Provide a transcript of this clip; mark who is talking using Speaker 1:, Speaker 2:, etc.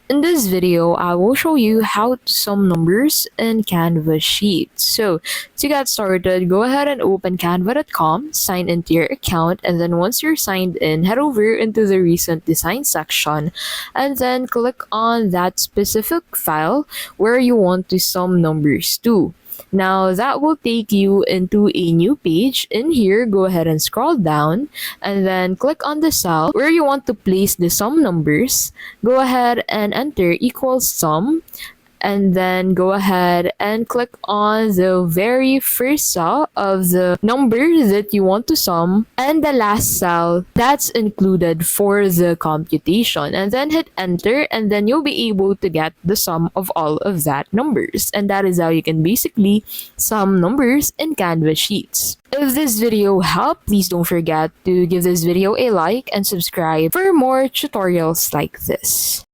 Speaker 1: In this video, I will show you how to sum numbers in Canva Sheets. So, to get started, go ahead and open canva.com, sign into your account, and then once you're signed in, head over into the recent design section, and then click on that specific file where you want to sum numbers to. Now that will take you into a new page. In here, go ahead and scroll down and then click on the cell where you want to place the sum numbers. Go ahead and enter equals sum, and then go ahead and click on the very first cell of the number that you want to sum and the last cell that's included for the computation, and then hit enter, and then you'll be able to get the sum of all of that numbers. And that is how you can basically sum numbers in Canva Sheets. If this video helped, please don't forget to give this video a like and subscribe for more tutorials like this.